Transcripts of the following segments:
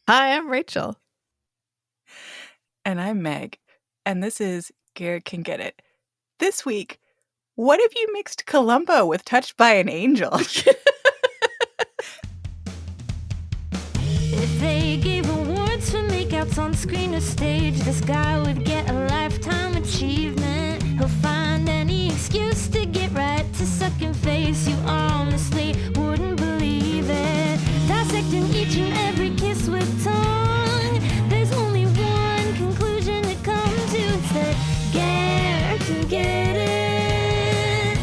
Hi, I'm Rachel. And I'm Meg. And this is Ger Can Get It. This week, what if you mixed Columbo with Touched by an Angel? If they gave awards for makeouts on screen or stage, this guy would get a lifetime achievement. He'll find any excuse to get right to sucking face. You honestly wouldn't believe it. Dissecting each and every kiss with tongue. There's only one conclusion to come to. It's that Ger can get it.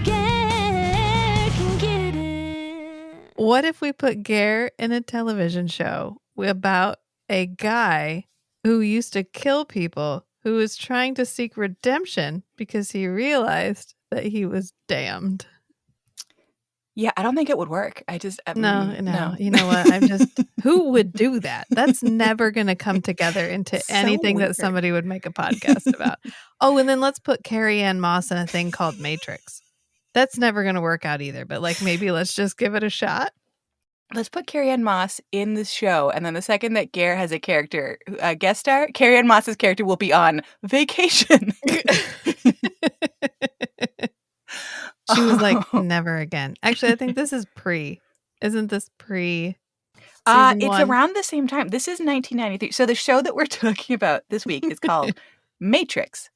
Ger can get it. What if we put Ger in a television show about a guy who used to kill people who was trying to seek redemption because he realized that he was damned? Yeah, I don't think it would work. No. You know what? Who would do that? That's never going to come together into So anything weird. that somebody would make a podcast about. Oh, and then let's put Carrie-Ann Moss in a thing called Matrix. That's never going to work out either, but maybe let's just give it a shot. Let's put Carrie-Ann Moss in this show, and then the second that Ger has a character, a guest star, Carrie-Ann Moss's character will be on vacation. She was like, never again. Actually, I think this is Isn't this pre season It's one? around the same time. This is 1993. So the show that we're talking about this week is called Matrix.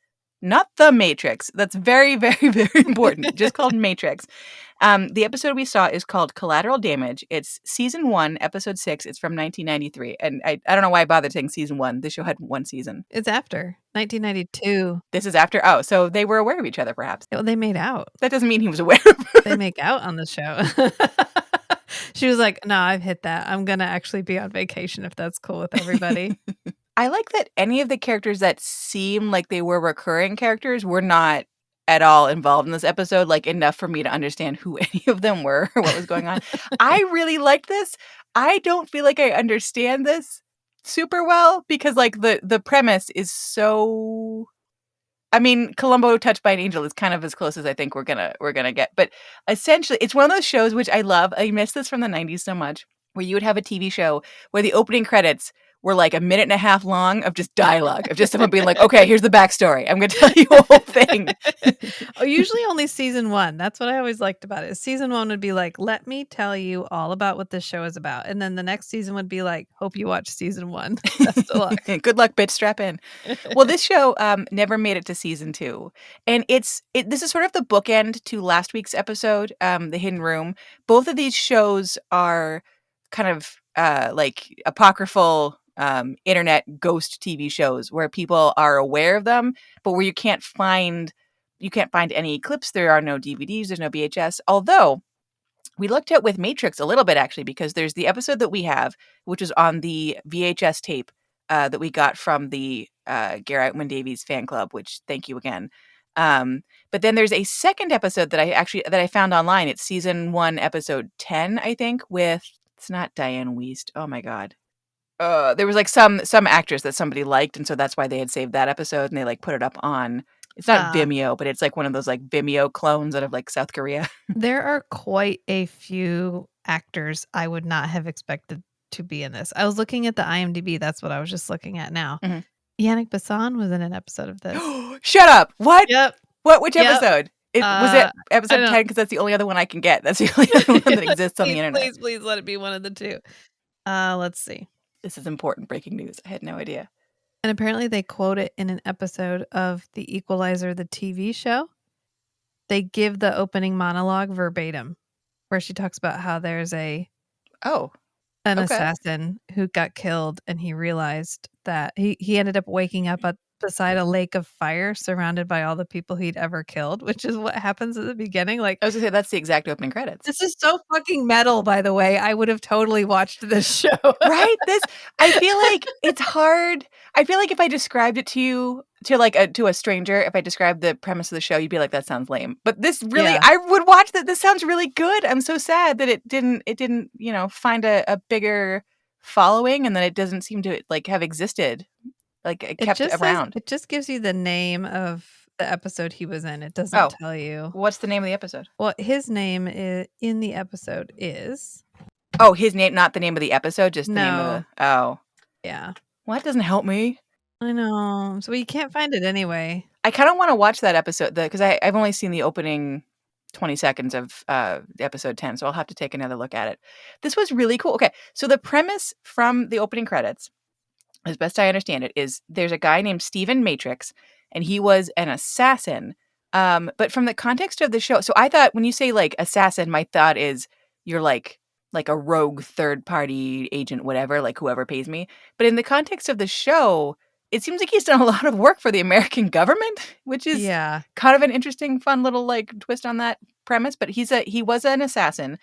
Not The Matrix. That's very, very, very important. Just called Matrix. The episode we saw is called Collateral Damage. It's season 1, episode 6. It's from 1993. And I don't know why I bothered saying season 1. This show had one season. It's after 1992. This is after. Oh, so they were aware of each other, perhaps. Well, they made out. That doesn't mean he was aware of her. They make out on the show. She was like, no, I've hit that. I'm going to actually be on vacation if that's cool with everybody. I like that any of the characters that seem like they were recurring characters were not at all involved in this episode, like enough for me to understand who any of them were or what was going on. I really liked this. I don't feel like I understand this super well because the premise is so... I mean, Columbo Touched by an Angel is kind of as close as I think we're gonna get. But essentially, it's one of those shows which I love. I miss this from the 90s so much, where you would have a TV show where the opening credits were like a minute and a half long of just dialogue, of just someone being like, okay, here's the backstory. I'm going to tell you a whole thing. Usually only season 1. That's what I always liked about it. Season 1 would be like, let me tell you all about what this show is about. And then the next season would be like, hope you watch season 1. Best of luck. Good luck, bitch, strap in. Well, this show never made it to season 2. And this is sort of the bookend to last week's episode, The Hidden Room. Both of these shows are kind of like apocryphal internet ghost TV shows where people are aware of them, but where you can't find any clips. There are no DVDs, there's no VHS. Although we looked at with Matrix a little bit actually, because there's the episode that we have, which is on the VHS tape that we got from the Garrett Wynn-Davies fan club, which thank you again. But then there's a second episode that I found online. It's season 1, episode 10, I think, with, it's not Diane Wiest. Oh my God. There was like some actress that somebody liked, and so that's why they had saved that episode and they like put it up on, it's not Vimeo, but it's like one of those like Vimeo clones out of like South Korea. There are quite a few actors I would not have expected to be in this. I was looking at the IMDb. That's what I was just looking at now. Mm-hmm. Yannick Besson was in an episode of this. Shut up. What? Yep. Which episode? Was it episode 10? Because that's the only other one I can get. That's the only other one that exists on the internet. Please let it be one of the two. Let's see. This is important breaking news. I had no idea. And apparently they quote it in an episode of The Equalizer, the TV show. They give the opening monologue verbatim, where she talks about how there's an assassin who got killed, and he realized that he ended up waking up beside a lake of fire surrounded by all the people he'd ever killed, which is what happens at the beginning. Like, I was gonna say, that's the exact opening credits. This is so fucking metal, by the way. I would have totally watched this show. Right? I feel like it's hard. I feel like if I described it to you, to a stranger, if I described the premise of the show, you'd be like, that sounds lame. But this really, I would watch that. This sounds really good. I'm so sad that it didn't, find a bigger following, and that it doesn't seem to like have existed. Like it kept around. It just gives you the name of the episode he was in. It doesn't tell you. What's the name of the episode? Well, his name in the episode is... Oh, his name, not the name of the episode, just the name of No. the... Oh. Yeah. Well, that doesn't help me. I know. So you can't find it anyway. I kind of want to watch that episode, because I've only seen the opening 20 seconds of episode 10, so I'll have to take another look at it. This was really cool. Okay, so the premise from the opening credits, as best I understand it, is there's a guy named Stephen Matrix, and he was an assassin. But from the context of the show, so I thought when you say like assassin, my thought is you're like a rogue third party agent, whatever, like whoever pays me. But in the context of the show, it seems like he's done a lot of work for the American government, which is kind of an interesting, fun little like twist on that premise. But he was an assassin.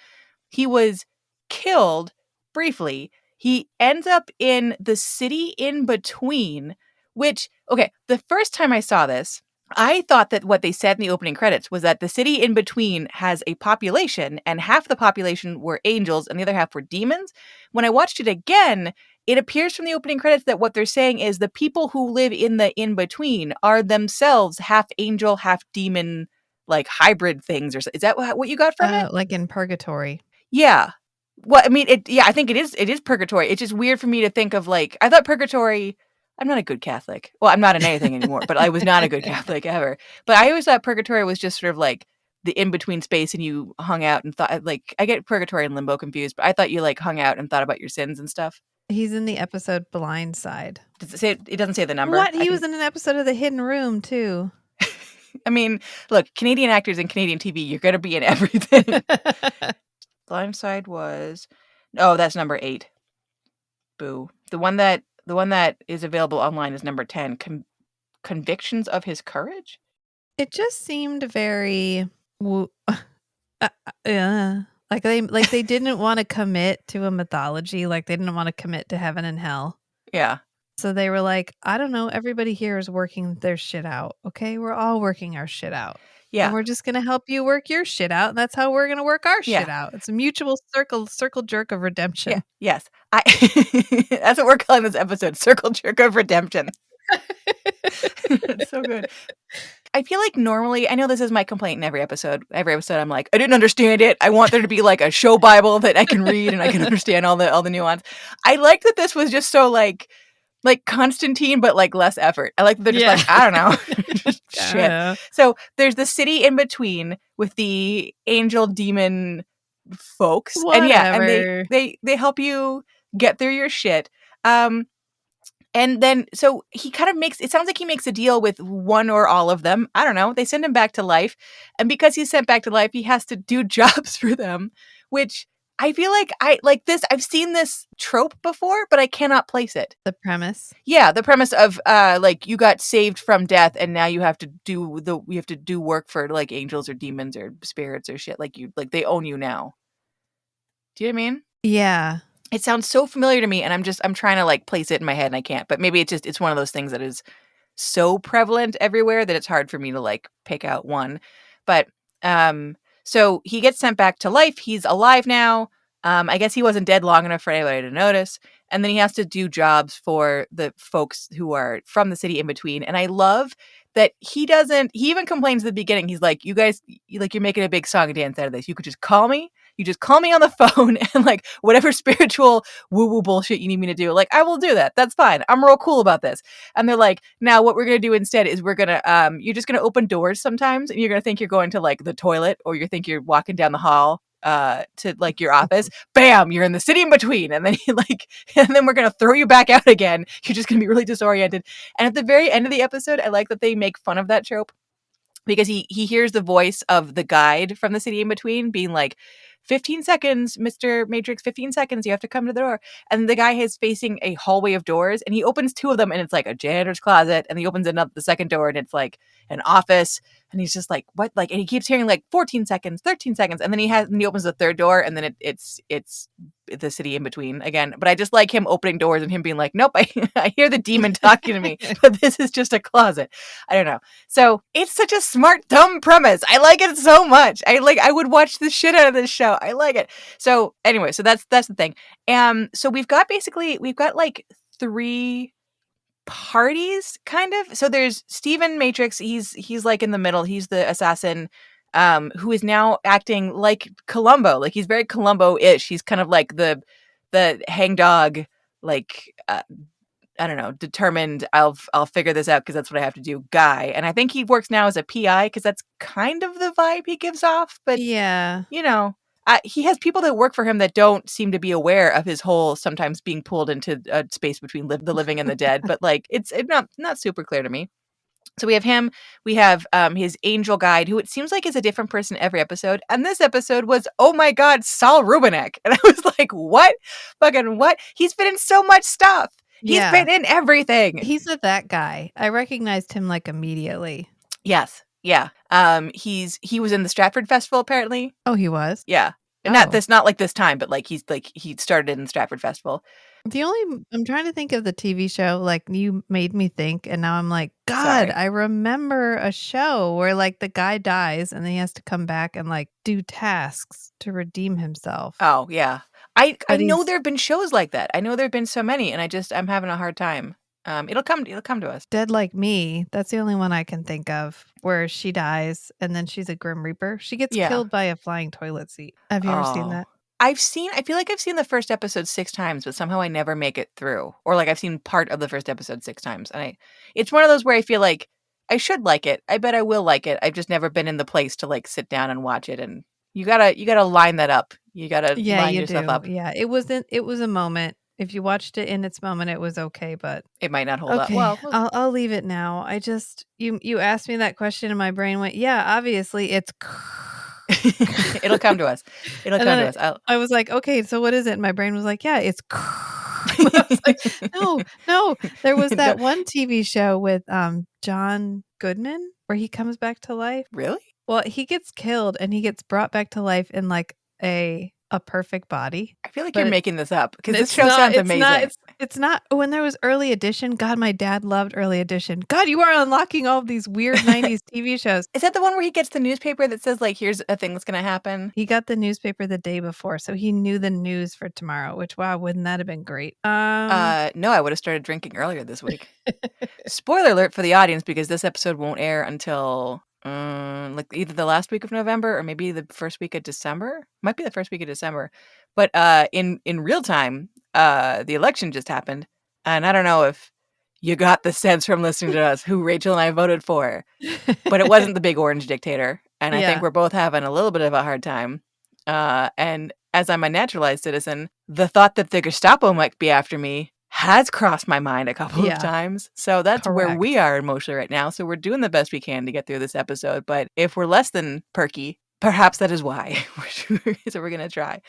He was killed briefly. He ends up in the city in between, which, okay, the first time I saw this, I thought that what they said in the opening credits was that the city in between has a population, and half the population were angels and the other half were demons. When I watched it again, it appears from the opening credits that what they're saying is the people who live in the in between are themselves half angel, half demon, like hybrid things. Or is that what you got from it? Like in purgatory. Yeah. Well, I mean, I think it is purgatory. It's just weird for me to think of like, I thought purgatory... I'm not a good Catholic. Well, I'm not in anything anymore, but I was not a good Catholic ever. But I always thought purgatory was just sort of like the in-between space, and you hung out and thought, like, I get purgatory and limbo confused, but I thought you like hung out and thought about your sins and stuff. He's in the episode Blind Side. Does it say? It doesn't say the number. What? He was in an episode of The Hidden Room too. I mean, look, Canadian actors and Canadian TV, you're going to be in everything. Blind Side was... Oh, that's number 8. Boo. The one that is available online is number 10. Convictions of His Courage? It just seemed very like they didn't want to commit to a mythology, like they didn't want to commit to heaven and hell. Yeah. So they were like, I don't know, everybody here is working their shit out. Okay, we're all working our shit out. Yeah. And we're just going to help you work your shit out. And that's how we're going to work our shit out. It's a mutual circle jerk of redemption. Yeah. Yes. That's what we're calling this episode, Circle Jerk of Redemption. It's so good. I feel like normally, I know this is my complaint in every episode. Every episode I'm like, I didn't understand it. I want there to be like a show Bible that I can read and I can understand all the nuance. I like that this was just so like Constantine, but like less effort. I like that they're just like, I don't know. Shit. So there's the city in between with the angel demon folks. Whatever. And they help you get through your shit. And then, so he kind of it sounds like he makes a deal with one or all of them. I don't know. They send him back to life. And because he's sent back to life, he has to do jobs for them, which I feel like I've seen this trope before, but I cannot place it. The premise? Yeah, the premise of like you got saved from death and now you have to do work for like angels or demons or spirits or shit. Like they own you now. Do you know what I mean? Yeah. It sounds so familiar to me, and I'm trying to like place it in my head and I can't. But maybe it's one of those things that is so prevalent everywhere that it's hard for me to like pick out one. But so he gets sent back to life. He's alive now. I guess he wasn't dead long enough for anybody to notice. And then he has to do jobs for the folks who are from the city in between. And I love that he even complains at the beginning. He's like, you guys, you're making a big song and dance out of this. You could just call me. You just call me on the phone and like whatever spiritual woo-woo bullshit you need me to do, like I will do that. That's fine. I'm real cool about this. And they're like, now what we're going to do instead is we're going to, you're just going to open doors sometimes and you're going to think you're going to like the toilet or you think you're walking down the hall to like your office. Bam, you're in the city in between. And then and then we're going to throw you back out again. You're just going to be really disoriented. And at the very end of the episode, I like that they make fun of that trope because he hears the voice of the guide from the city in between being like, 15 seconds, Mr. Matrix, 15 seconds, you have to come to the door. And the guy is facing a hallway of doors and he opens 2 of them and it's like a janitor's closet. And he opens the second door and it's like an office. And he's just like, what? Like, and he keeps hearing like 14 seconds, 13 seconds. And then he opens the third door and then it's the city in between again. But I just like him opening doors and him being like, nope, I hear the demon talking to me, but this is just a closet. I don't know. So it's such a smart, dumb premise. I like it so much. I would watch the shit out of this show. I like it. So anyway, so that's the thing. So we've got like 3 parties kind of. So there's Stephen Matrix. He's like in the middle. He's the assassin. who is now acting like Columbo. Like he's very Columbo-ish. He's kind of like the hangdog, like I don't know, determined. I'll figure this out because that's what I have to do. Guy, and I think he works now as a PI because that's kind of the vibe he gives off. But Yeah. you know, he has people that work for him that don't seem to be aware of his whole sometimes being pulled into a space between the living and the dead. But like, it's not super clear to me. So we have him. We have his angel guide, who it seems like is a different person every episode. And this episode was, oh my God, Saul Rubinek. And I was like, what? Fucking what? He's been in so much stuff. He's Yeah. been in everything. He's that guy. I recognized him like immediately. Yes. Yeah. He was in the Stratford Festival apparently. Oh, he was? Yeah. Oh. Not like this time, but like he started in the Stratford Festival. I'm trying to think of the TV show, like you made me think, and now I'm like, God, Sorry. I remember a show where like the guy dies and then he has to come back and like do tasks to redeem himself. Oh yeah. I But know he's- there have been shows like that. I know there have been so many, and I'm having a hard time. It'll come to us. Dead Like Me. That's the only one I can think of where she dies and then she's a Grim Reaper. She gets Yeah. killed by a flying toilet seat. Have you ever seen Oh. that? I feel like I've seen the first episode 6 times, but somehow I never make it through. Or like I've seen part of the first episode 6 times. And it's one of those where I feel like I should like it. I bet I will like it. I've just never been in the place to like sit down and watch it. And you gotta line that up. You gotta line yourself up. Yeah, it was a moment. If you watched it in its moment, it was okay, but It might not hold up. okay, Well, I'll leave it now. I just you asked me that question and my brain went, yeah, obviously it's it'll come to us. It'll And come then to us. I was like, okay, so what is it? And my brain was like, yeah, it's I was like, no. There was that one TV show with John Goodman where he comes back to life. Really? Well, he gets killed and he gets brought back to life in like a perfect body. I feel like But you're making this up because this It's show not- sounds it's amazing. not- It's not. When there was Early Edition, God, my dad loved Early Edition. God, you are unlocking all of these weird 90s TV shows. Is that the one where he gets the newspaper that says like, here's a thing that's going to happen? He got the newspaper the day before, so he knew the news for tomorrow, which, wow, wouldn't that have been great? No, I would have started drinking earlier this week. Spoiler alert for the audience, because this episode won't air until like either the last week of November or maybe the first week of December. Might be the first week of December. But in real time, the election just happened, and I don't know if you got the sense from listening to us who Rachel and I voted for, but it wasn't the big orange dictator, and I Yeah. think we're both having a little bit of a hard time. And as I'm a naturalized citizen, the thought that the Gestapo might be after me has crossed my mind a couple Yeah. of times. So that's where Correct. we are emotionally right now. So we're doing the best we can to get through this episode. But if we're less than perky, perhaps that is why. So we're going to try.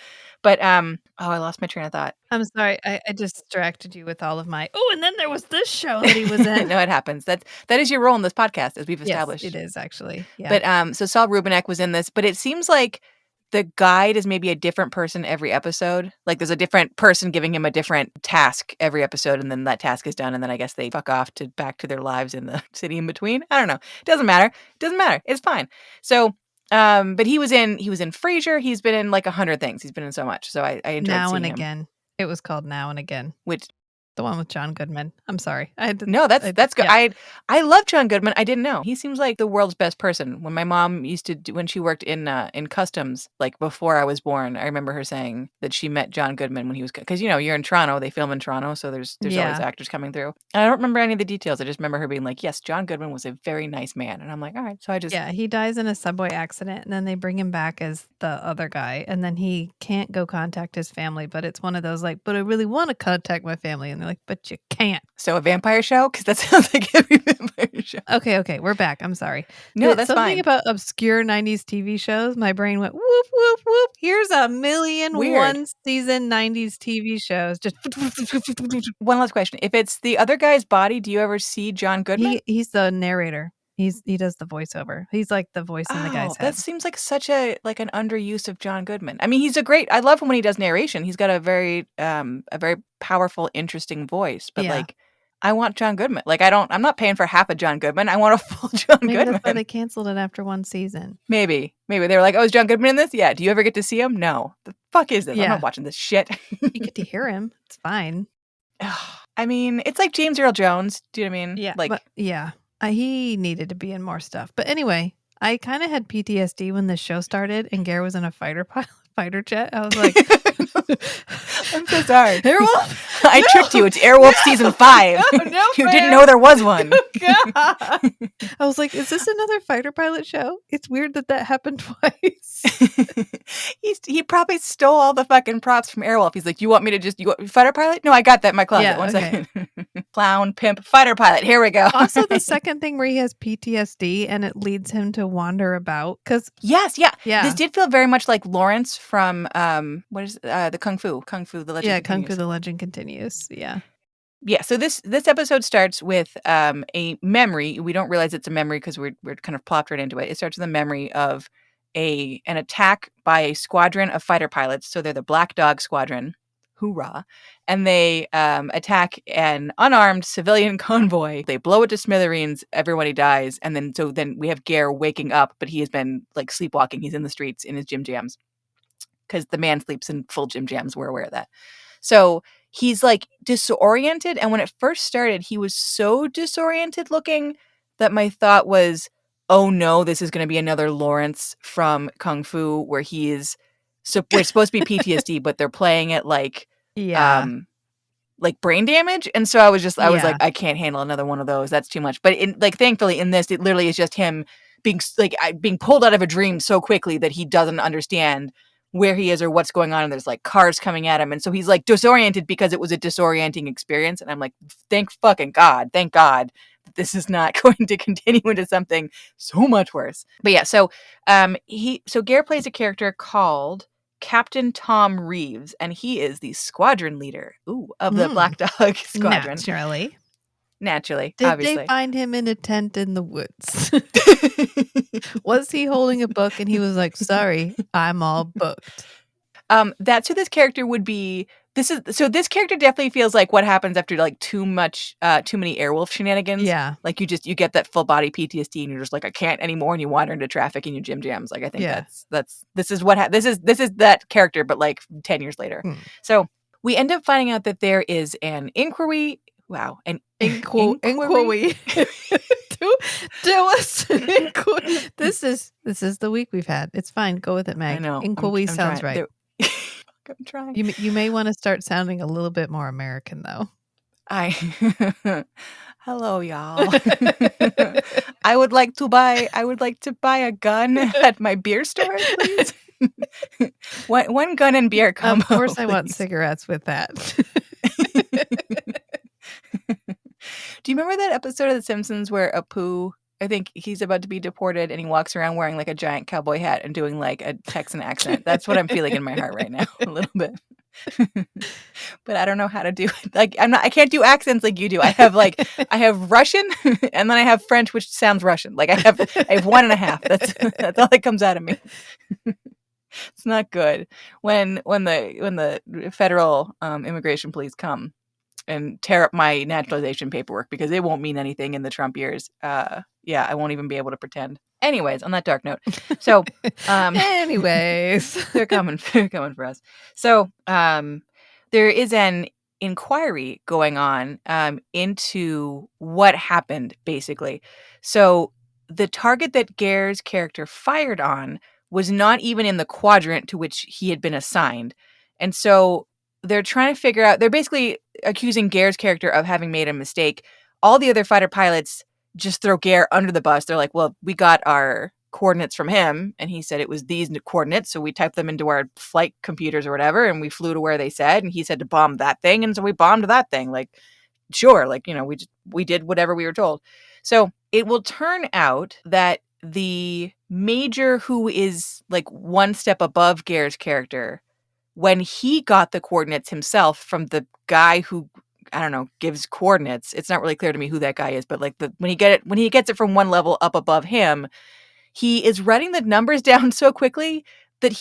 But, I lost my train of thought. I'm sorry. I distracted you with all of my, oh, and then there was this show that he was in. No, it happens. That is your role in this podcast, as we've Yes, established. it is actually. Yeah. But so Saul Rubinek was in this, but it seems like the guide is maybe a different person every episode. Like there's a different person giving him a different task every episode, and then that task is done, and then I guess they fuck off to back to their lives in the city in between. I don't know. It doesn't matter. It's fine. So, but he was in Frasier. He's been in like 100 things. He's been in so much. So I enjoyed Now seeing and him. Again. It was called Now and Again. Which The one with John Goodman. I'm sorry. I had to, no, that's good. yeah. I love John Goodman. I didn't know. He seems like the world's best person. When my mom used to when she worked in customs, like before I was born, I remember her saying that she met John Goodman when he was, because you're in Toronto, they film in Toronto, so there's always Yeah. actors coming through. And I don't remember any of the details. I just remember her being like, "Yes, John Goodman was a very nice man," and I'm like, "All right." So I just Yeah, he dies in a subway accident, and then they bring him back as the other guy, and then he can't go contact his family, but it's one of those like, but I really want to contact my family, and they're like, but you can't. So a vampire show, because that sounds like every vampire show. Okay, we're back. I'm sorry. No, But that's something fine. about obscure 90s TV shows, my brain went whoop, whoop, whoop. Here's a million Weird. one season 90s TV shows. Just One last question: if it's the other guy's body, do you ever see John Goodman? he's the narrator. He does the voiceover. He's like the voice in the guy's head. That seems like such an underuse of John Goodman. I mean, I love him when he does narration. He's got a very powerful, interesting voice. But Yeah. like, I want John Goodman. Like, I'm not paying for half a John Goodman. I want a full John Maybe Goodman. that's why they canceled it after one season. Maybe they were like, "Oh, is John Goodman in this?" Yeah. Do you ever get to see him? No. The fuck is this? I'm Yeah. not watching this shit. You get to hear him. It's fine. I mean, it's like James Earl Jones. Do you know what I mean? Yeah. Like, but yeah. He needed to be in more stuff. But anyway, I kind of had PTSD when the show started and Ger was in a fighter jet. I was like, I'm so sorry. Airwolf? I tricked you. It's Airwolf season 5. No, You didn't know there was one. God. I was like, is this another fighter pilot show? It's weird that happened twice. He probably stole all the fucking props from Airwolf. He's like, you want fighter pilot? No, I got that in my closet. Yeah, One okay. second. Clown, pimp, fighter pilot. Here we go. Also, the second thing where he has PTSD and it leads him to wander about. Because Yes, yeah. Yeah. This did feel very much like Lawrence from what is the Kung Fu, the Legend. yeah, Kung Continues. Fu the Legend Continues. Yeah. Yeah, so this episode starts with a memory. We don't realize it's a memory because we're kind of plopped right into it. It starts with a memory of an attack by a squadron of fighter pilots. So they're the Black Dog Squadron. Hoorah. And they attack an unarmed civilian convoy. They blow it to smithereens. Everybody dies. And then we have Ger waking up, but he has been like sleepwalking. He's in the streets in his gym jams because the man sleeps in full gym jams. We're aware of that. So he's like disoriented. And when it first started, he was so disoriented looking that my thought was, oh no, this is going to be another Lawrence from Kung Fu where he is, so we're supposed to be PTSD, but they're playing it like, like brain damage. And so I was like, I can't handle another one of those. That's too much. But thankfully in this, it literally is just him being pulled out of a dream so quickly that he doesn't understand where he is or what's going on, and there's like cars coming at him, and so he's like disoriented because it was a disorienting experience. And I'm like, thank God that this is not going to continue into something so much worse. But yeah, so Ger plays a character called Captain Tom Reeves, and he is the squadron leader of the Black Dog Squadron. Naturally, Did obviously. they find him in a tent in the woods? Was he holding a book and he was like, sorry, I'm all booked? That's who this character would be. This character definitely feels like what happens after like too many Airwolf shenanigans. Yeah. Like you get that full body PTSD and you're just like, I can't anymore, and you wander into traffic in your gym jams. Like I think this is that character, but like 10 years later. So we end up finding out that there is an inquiry. Wow, an inquiry. Do us. This is the week we've had. It's fine. Go with it, Meg. I know. Inquiry sounds right. I'm trying. You may want to start sounding a little bit more American, though. Hello, y'all. I would like to buy a gun at my beer store, please. one gun and beer combo. Of course, please. I want cigarettes with that. Do you remember that episode of The Simpsons where Apu, I think he's about to be deported and he walks around wearing like a giant cowboy hat and doing like a Texan accent? That's what I'm feeling in my heart right now, a little bit. But I don't know how to do it. Like I can't do accents like you do. I have Russian and then I have French, which sounds Russian. Like I have one and a half. That's all that comes out of me. It's not good. When the federal immigration police come and tear up my naturalization paperwork because it won't mean anything in the Trump years. I won't even be able to pretend. Anyways, on that dark note. So, anyways, they're coming for us. So, there is an inquiry going on into what happened, basically. So, the target that Ger's character fired on was not even in the quadrant to which he had been assigned. And so they're trying to figure out, they're basically accusing Ger's character of having made a mistake. All the other fighter pilots just throw Ger under the bus. They're like, well, we got our coordinates from him, and he said it was these coordinates, so we typed them into our flight computers or whatever, and we flew to where they said, and he said to bomb that thing, and so we bombed that thing. Like, sure, like, you know, we did whatever we were told. So it will turn out that the major who is like one step above Ger's character, when he got the coordinates himself from the guy who, I don't know, gives coordinates, it's not really clear to me who that guy is, but like when he gets it from one level up above him, he is writing the numbers down so quickly that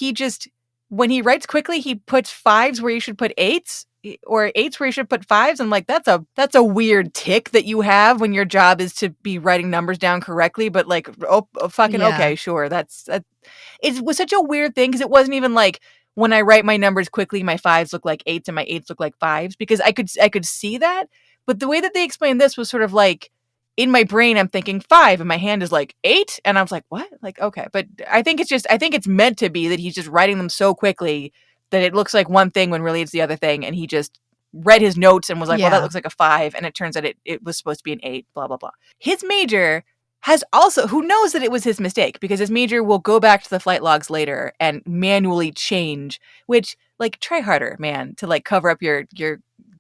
when he writes quickly, he puts 5s where you should put 8s, or 8s where you should put 5s. I'm like, that's a weird tick that you have when your job is to be writing numbers down correctly. But like, okay, sure. It was such a weird thing because it wasn't even like when I write my numbers quickly, my 5s look like 8s and my 8s look like 5s, because I could see that. But the way that they explained this was sort of like, in my brain, I'm thinking 5 and my hand is like 8. And I was like, what? Like, okay. But I think it's meant to be that he's just writing them so quickly that it looks like one thing when really it's the other thing. And he just read his notes and was like, well, that looks like a 5. And it turns out it was supposed to be an 8, blah, blah, blah. His major has also, who knows that it was his mistake, because his major will go back to the flight logs later and manually change, which, like, try harder, man, to like cover up your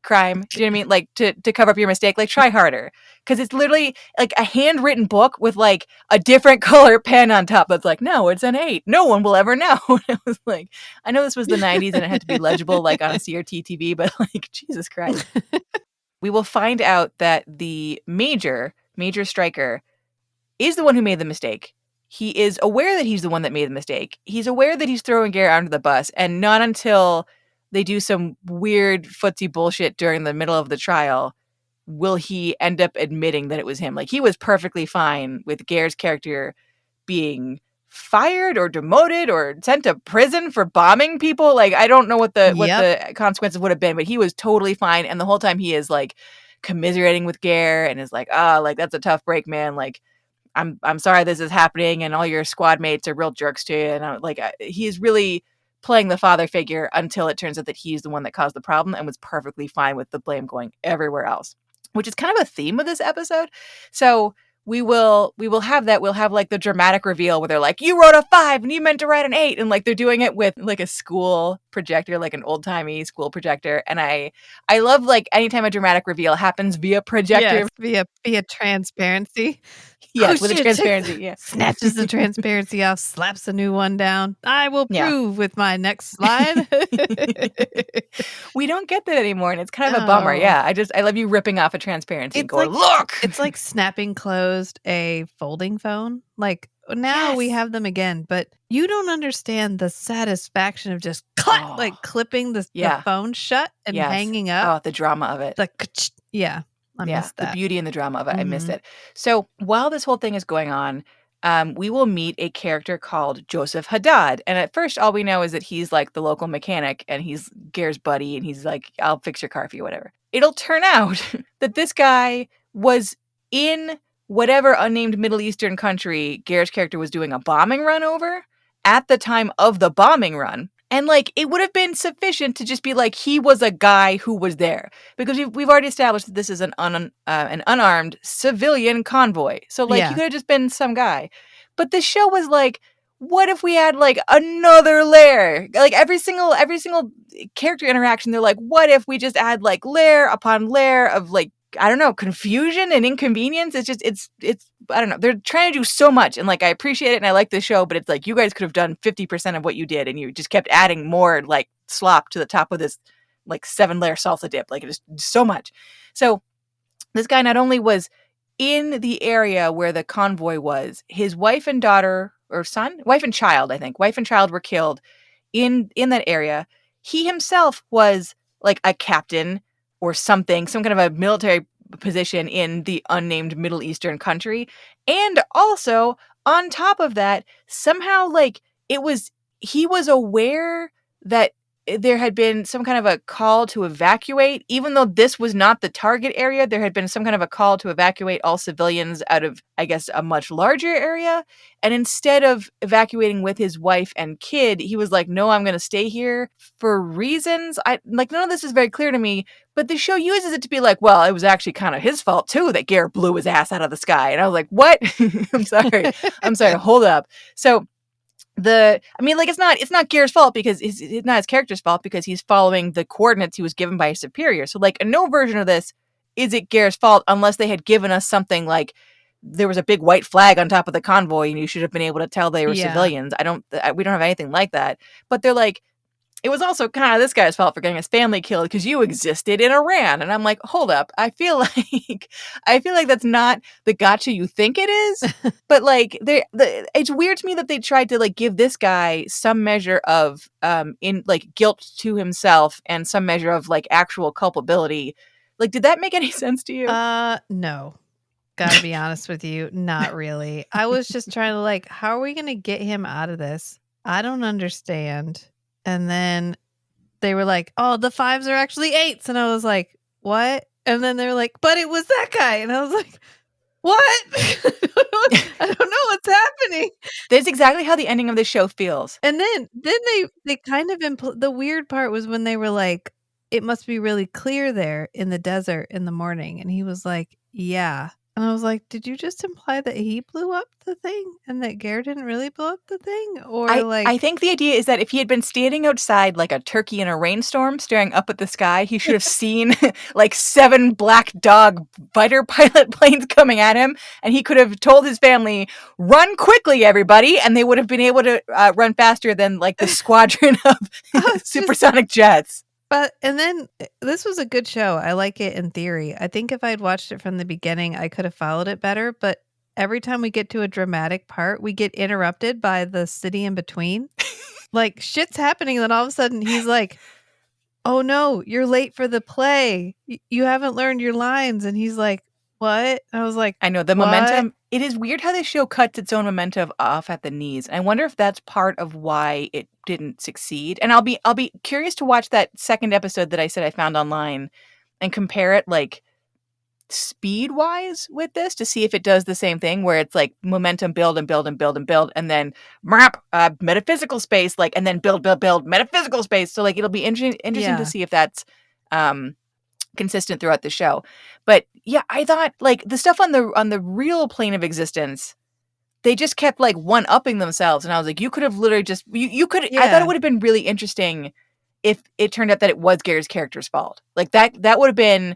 crime. Do you know what I mean? Like, to cover up your mistake, like, try harder. Because it's literally like a handwritten book with like a different color pen on top that's like, no, it's an 8. No one will ever know. And I was like, I know this was the 90s and it had to be legible like on a CRT TV, but like, Jesus Christ. We will find out that the Major Stryker, is the one who made the mistake. He is aware that he's the one that made the mistake. He's aware that he's throwing Ger under the bus, and not until they do some weird footsie bullshit during the middle of the trial will he end up admitting that it was him. Like, he was perfectly fine with Ger's character being fired or demoted or sent to prison for bombing people. Like, I don't know what the consequences would have been, but he was totally fine. And the whole time he is like commiserating with Ger and is like, like, that's a tough break, man. Like, I'm sorry this is happening, and all your squad mates are real jerks to you. And he's really playing the father figure until it turns out that he's the one that caused the problem, and was perfectly fine with the blame going everywhere else, which is kind of a theme of this episode. So we will have that. We'll have like the dramatic reveal where they're like, you wrote a 5 and you meant to write an 8. And like, they're doing it with like a school projector, like an old timey school projector. And I love like anytime a dramatic reveal happens via projector. Yes, via transparency. Yes, with the transparency. Yeah. Snatches the transparency off, slaps a new one down. I will prove with my next slide. We don't get that anymore, and it's kind of a bummer. Yeah, I love you ripping off a transparency and going, look! It's like snapping closed a folding phone. Like, now we have them again, but you don't understand the satisfaction of just clipping the phone shut and hanging up. Oh, the drama of it. Like, I missed that. The beauty and the drama of it. Mm-hmm. I missed it. So while this whole thing is going on, we will meet a character called Joseph Haddad. And at first, all we know is that he's like the local mechanic and he's Ger's buddy. And he's like, I'll fix your car for you, whatever. It'll turn out that this guy was in whatever unnamed Middle Eastern country Ger's character was doing a bombing run over at the time of the bombing run. And like, it would have been sufficient to just be like, he was a guy who was there, because we've already established that this is an unarmed civilian convoy. So like, you could have just been some guy. But the show was like, what if we had like another layer? Like every single character interaction, they're like, what if we just add like layer upon layer of like, I don't know, confusion and inconvenience. It's just, it's, I don't know. They're trying to do so much. And like, I appreciate it and I like the show, but it's like, you guys could have done 50% of what you did. And you just kept adding more like slop to the top of this like 7-layer salsa dip. Like, it is so much. So this guy not only was in the area where the convoy was, his wife and daughter or son, wife and child were killed in that area. He himself was like a captain or something, some kind of a military position in the unnamed Middle Eastern country. And also, on top of that, somehow, like, he was aware that there had been some kind of a call to evacuate, even though this was not the target area. There had been some kind of a call to evacuate all civilians out of, I guess, a much larger area. And instead of evacuating with his wife and kid, he was like, no, I'm going to stay here for reasons. None of this is very clear to me, but the show uses it to be like, well, it was actually kind of his fault too that Ger blew his ass out of the sky. And I was like, what? I'm sorry. Hold up. So it's not Ger's fault, because it's not his character's fault, because he's following the coordinates he was given by his superior. So like, in no version of this is it Ger's fault, unless they had given us something like there was a big white flag on top of the convoy and you should have been able to tell they were civilians. We don't have anything like that. But they're like, it was also kind of this guy's fault for getting his family killed because you existed in Iran. And I'm like, hold up. I feel like that's not the gotcha you think it is. But like, it's weird to me that they tried to like give this guy some measure of in like guilt to himself and some measure of like actual culpability. Like, did that make any sense to you? No. Gotta be honest with you. Not really. I was just trying to like, how are we going to get him out of this? I don't understand. And then they were like, oh, the 5s are actually 8s. And I was like, what? And then they were like, but it was that guy. And I was like, What? I don't know what's happening. That's exactly how the ending of this show feels. And then they kind of the weird part was when they were like, "It must be really clear there in the desert in the morning," and he was like, "Yeah." And I was like, "Did you just imply that he blew up the thing and that Ger didn't really blow up the thing?" Or I think the idea is that if he had been standing outside like a turkey in a rainstorm staring up at the sky, he should have seen like 7 black dog fighter pilot planes coming at him, and he could have told his family, "Run quickly, everybody," and they would have been able to run faster than like the squadron of supersonic jets. But and then this was a good show. I like it in theory. I think if I'd watched it from the beginning, I could have followed it better. But every time we get to a dramatic part, we get interrupted by the city in between. Like shit's happening, and then all of a sudden he's like, "Oh no, you're late for the play. You haven't learned your lines." And he's like, "What?" And I was like, I know the "What?" momentum. It is weird how this show cuts its own momentum off at the knees. I wonder if that's part of why it didn't succeed. And I'll be curious to watch that second episode that I said I found online and compare it like speed wise with this to see if it does the same thing where it's like momentum build and build and build and build and then metaphysical space like and then build metaphysical space. So like it'll be interesting to see if that's consistent throughout the show. But yeah, I thought like the stuff on the real plane of existence, they just kept like one-upping themselves, and I was like, you could have literally just you could. I thought it would have been really interesting if it turned out that it was Ger's character's fault. Like that would have been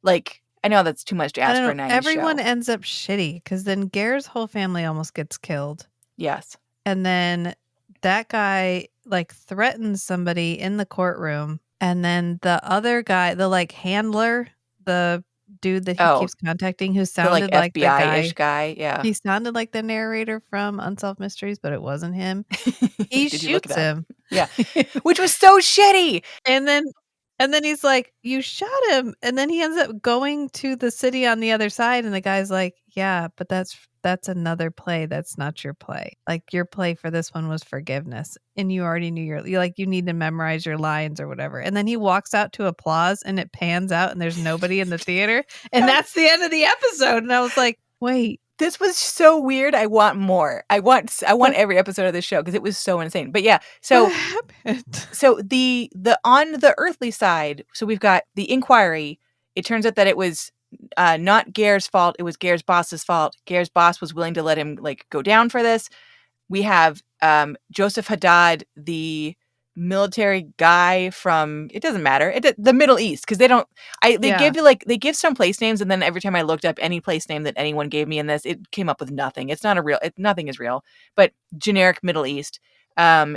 like, I know that's too much to ask for a 90s everyone show. ends up shitty because then Ger's whole family almost gets killed. Yes. And then that guy like threatens somebody in the courtroom. And then the other guy, the like handler, the dude that he keeps contacting, who sounded like the FBI-ish guy. Yeah. He sounded like the narrator from Unsolved Mysteries, but it wasn't him. He shoots him. Yeah. Which was so shitty. And then he's like, "You shot him." And then he ends up going to the city on the other side, and the guy's like, "Yeah, but that's another play. That's not your play. Like your play for this one was forgiveness, and you already knew you need to memorize your lines or whatever." And then he walks out to applause, and it pans out, and there's nobody in the theater, and that's the end of the episode. And I was like, "Wait, this was so weird. I want more. I want every episode of this show because it was so insane." But yeah, so what happened? So the on the earthly side, so we've got the inquiry. It turns out that it was not Ger's fault. It was Ger's boss's fault. Ger's boss was willing to let him like go down for this. We have Joseph Haddad, the military guy from, it doesn't matter, the Middle East, because they give some place names, and then every time I looked up any place name that anyone gave me in this, it came up with nothing. It's not a real, nothing is real, but generic Middle East.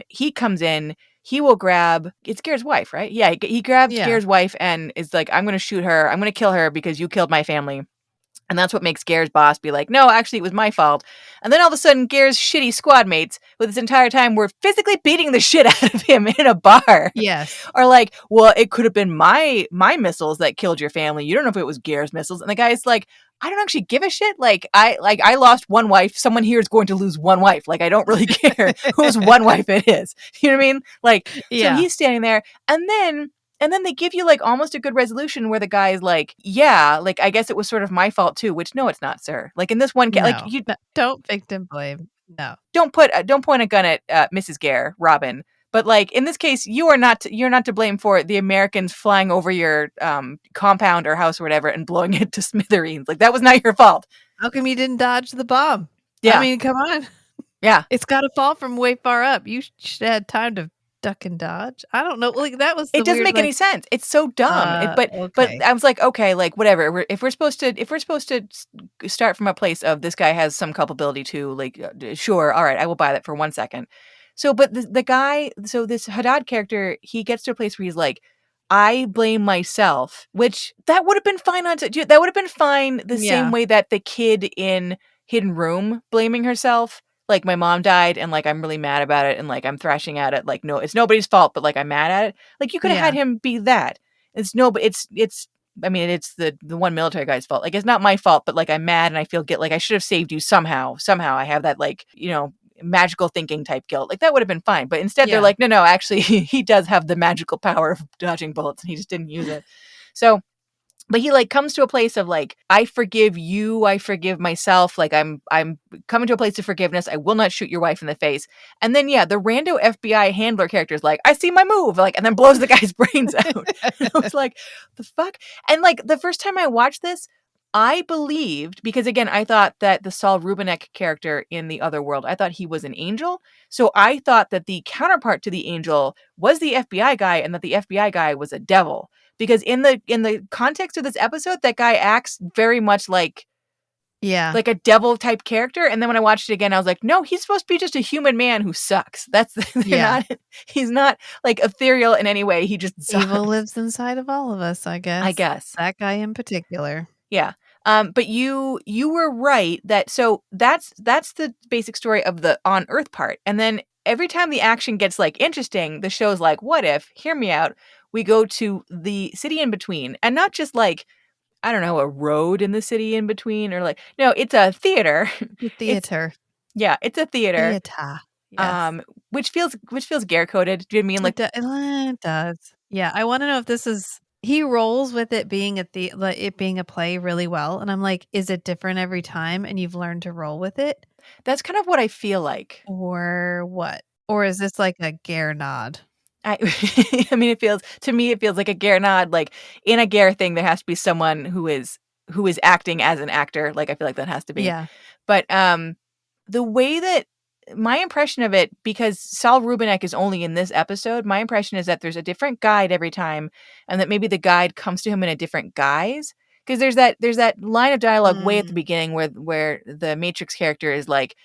He comes in. He will grab, it's Ger's wife, right? Yeah, he grabs Ger's wife and is like, "I'm going to shoot her. I'm going to kill her because you killed my family." And that's what makes Ger's boss be like, "No, actually, it was my fault." And then all of a sudden, Ger's shitty squad mates, with this entire time, were physically beating the shit out of him in a bar. Yes. Or like, "Well, it could have been my missiles that killed your family. You don't know if it was Ger's missiles." And the guy's like, "I don't actually give a shit. I lost one wife. Someone here is going to lose one wife. Like, I don't really care whose one wife it is." You know what I mean? Like, so he's standing there, and then they give you like almost a good resolution where the guy is like, "Yeah, like I guess it was sort of my fault too," which no, it's not, sir. Like in this one case, like you don't victim blame. No, don't point a gun at Mrs. Ger, Robin. But like in this case, you're not to blame for the Americans flying over your compound or house or whatever and blowing it to smithereens. Like that was not your fault. How come you didn't dodge the bomb? Yeah, I mean, come on. Yeah, it's got to fall from way far up. You should have had time to duck and dodge. I don't know. Like that was. It doesn't make any sense. It's so dumb. But I was like, okay, like whatever. If we're supposed to start from a place of this guy has some culpability too, like sure, all right, I will buy that for 1 second. So, but the guy, so this Haddad character, he gets to a place where he's like, "I blame myself," which that would have been fine that would have been fine the same way that the kid in Hidden Room blaming herself. Like, my mom died and like I'm really mad about it and like I'm thrashing at it. Like, no, it's nobody's fault, but like I'm mad at it. Like you could have had him be that. It's I mean, it's the one military guy's fault. Like, it's not my fault, but like I'm mad and I feel guilt. Like I should have saved you somehow. Somehow I have that like, magical thinking type guilt. Like that would have been fine. But instead they're like, no, actually he does have the magical power of dodging bullets and he just didn't use it. So But he like comes to a place of like, I forgive you, I forgive myself. Like I'm coming to a place of forgiveness. I will not shoot your wife in the face. And then yeah, the rando FBI handler character is like, I see my move, like, and then blows the guy's brains out. And I was like, the fuck? And like the first time I watched this, I believed, because again, I thought that the Saul Rubinek character in The Other World, I thought he was an angel. So I thought that the counterpart to the angel was the FBI guy, and that the FBI guy was a devil. Because in the context of this episode, that guy acts very much like Yeah. a devil type character. And then when I watched it again, I was like, no, he's supposed to be just a human man who sucks. That's Yeah. he's not like ethereal in any way. He just sucks. Evil lives inside of all of us, I guess. I guess. That guy in particular. Yeah. But you were right that so that's the basic story of the on Earth part. And then every time the action gets like interesting, the show's like, what if, hear me out, we go to the city in between, and not just like, I don't know, a road in the city in between, or like, no, it's a theater. The theater. It's a theater. Theater. Yes. Which feels Ger coded. Do you mean like It does. Yeah, I want to know if this is. He rolls with it being it being a play really well, and I'm like, is it different every time? And you've learned to roll with it, that's kind of what I feel like, or what? Or is this like a Ger nod? I mean, it feels like a Ger nod. Like in a Ger thing, there has to be someone who is acting as an actor. Like I feel like that has to be. Yeah. But the way that my impression of it, because Saul Rubinek is only in this episode, my impression is that there's a different guide every time, and that maybe the guide comes to him in a different guise. Because there's that line of dialogue way at the beginning where the Matrix character is like,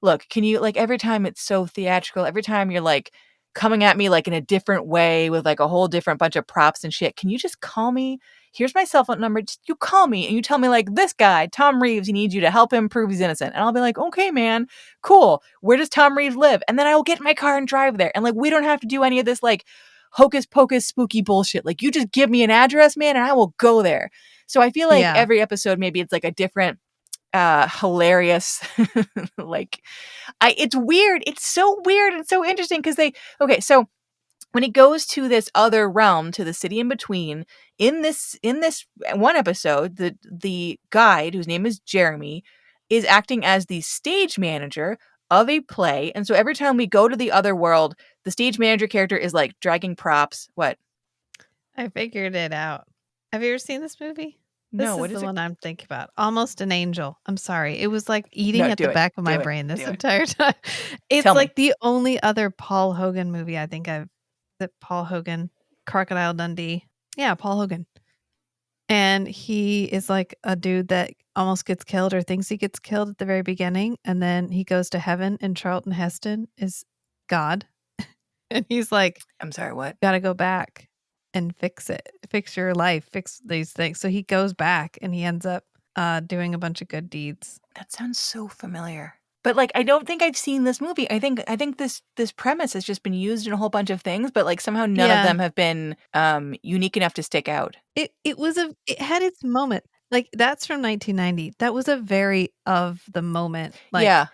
look, can you, like, every time it's so theatrical, every time you're like coming at me like in a different way with like a whole different bunch of props and shit, can you just call me? Here's my cell phone number. Just you call me and you tell me like, this guy, Tom Reeves, he needs you to help him prove he's innocent. And I'll be like, okay, man, cool. Where does Tom Reeves live? And then I will get in my car and drive there. And like, we don't have to do any of this like hocus pocus spooky bullshit. Like, you just give me an address, man, and I will go there. So I feel like every episode, maybe it's like a different hilarious like it's weird. It's so weird and so interesting because so when he goes to this other realm, to the city in between, in this one episode, the guide, whose name is Jeremy, is acting as the stage manager of a play. And so every time we go to the other world, the stage manager character is like dragging props. What? I figured it out. Have you ever seen this movie? No, what is the one I'm thinking about? Almost an Angel. I'm sorry. It was like eating at the back of my brain this entire time. It's like the only other Paul Hogan movie I think Paul Hogan, Crocodile Dundee. Yeah, Paul Hogan. And he is like a dude that almost gets killed or thinks he gets killed at the very beginning. And then he goes to heaven, and Charlton Heston is God. And he's like, I'm sorry, what? Gotta go back and fix it, fix your life, fix these things. So he goes back and he ends up doing a bunch of good deeds. That sounds so familiar. But like, I don't think I've seen this movie. I think this premise has just been used in a whole bunch of things, but like somehow none of them have been unique enough to stick out. It had its moment. Like, that's from 1990. That was a very of the moment. Like,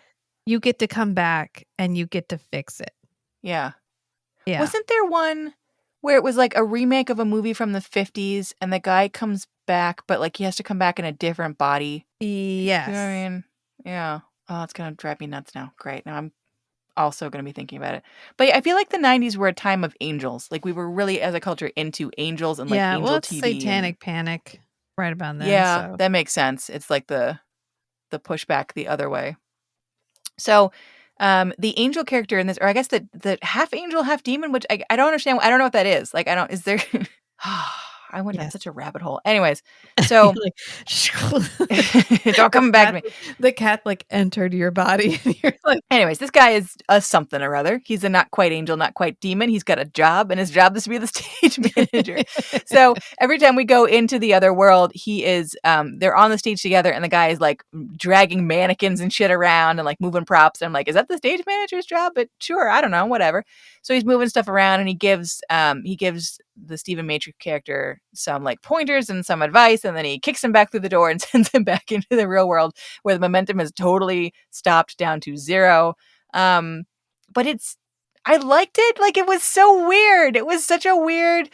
you get to come back and you get to fix it. Yeah. Wasn't there one where it was like a remake of a movie from the 50s and the guy comes back, but like he has to come back in a different body? Yes. You know what I mean? Yeah. Oh, it's going to drive me nuts now. Great. Now I'm also going to be thinking about it. But yeah, I feel like the 90s were a time of angels. Like we were really, as a culture, into angels and like angel it's TV. Satanic Panic right about then. Yeah, that makes sense. It's like the pushback the other way. So the angel character in this, or I guess the half angel, half demon, which I don't understand. I don't know what that is. Like, is there... I went down such a rabbit hole. Anyways, so it's all coming back to me. The cat like entered your body. And you're like, anyways, this guy is a something or other. He's a not quite angel, not quite demon. He's got a job, and his job is to be the stage manager. So every time we go into the other world, he is they're on the stage together, and the guy is like dragging mannequins and shit around and like moving props. And I'm like, is that the stage manager's job? But sure, I don't know, whatever. So he's moving stuff around, and he gives the Stephen Matrix character some like pointers and some advice, and then he kicks him back through the door and sends him back into the real world where the momentum has totally stopped down to zero. But I liked it. Like, it was so weird. It was such a weird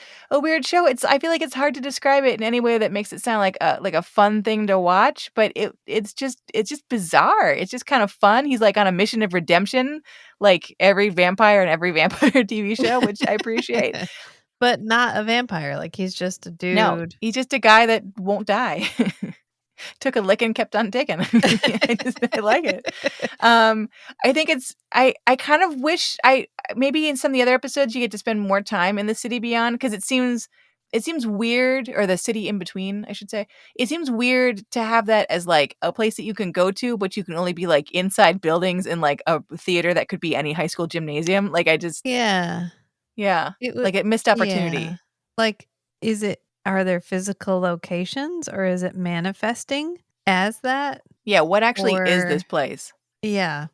show. I feel like it's hard to describe it in any way that makes it sound like a fun thing to watch, but it's just bizarre. It's just kind of fun. He's like on a mission of redemption, like every vampire in every vampire TV show, which I appreciate. But not a vampire. Like, he's just a dude. No, he's just a guy that won't die. Took a lick and kept on ticking. I like it. I think I kind of wish maybe in some of the other episodes you get to spend more time in the city beyond, because it seems weird, or the city in between, I should say. It seems weird to have that as like a place that you can go to, but you can only be like inside buildings in like a theater that could be any high school gymnasium. Like, I just Yeah. like it missed opportunity. Yeah. Like, are there physical locations, or is it manifesting as that? Yeah, what actually is this place? Yeah.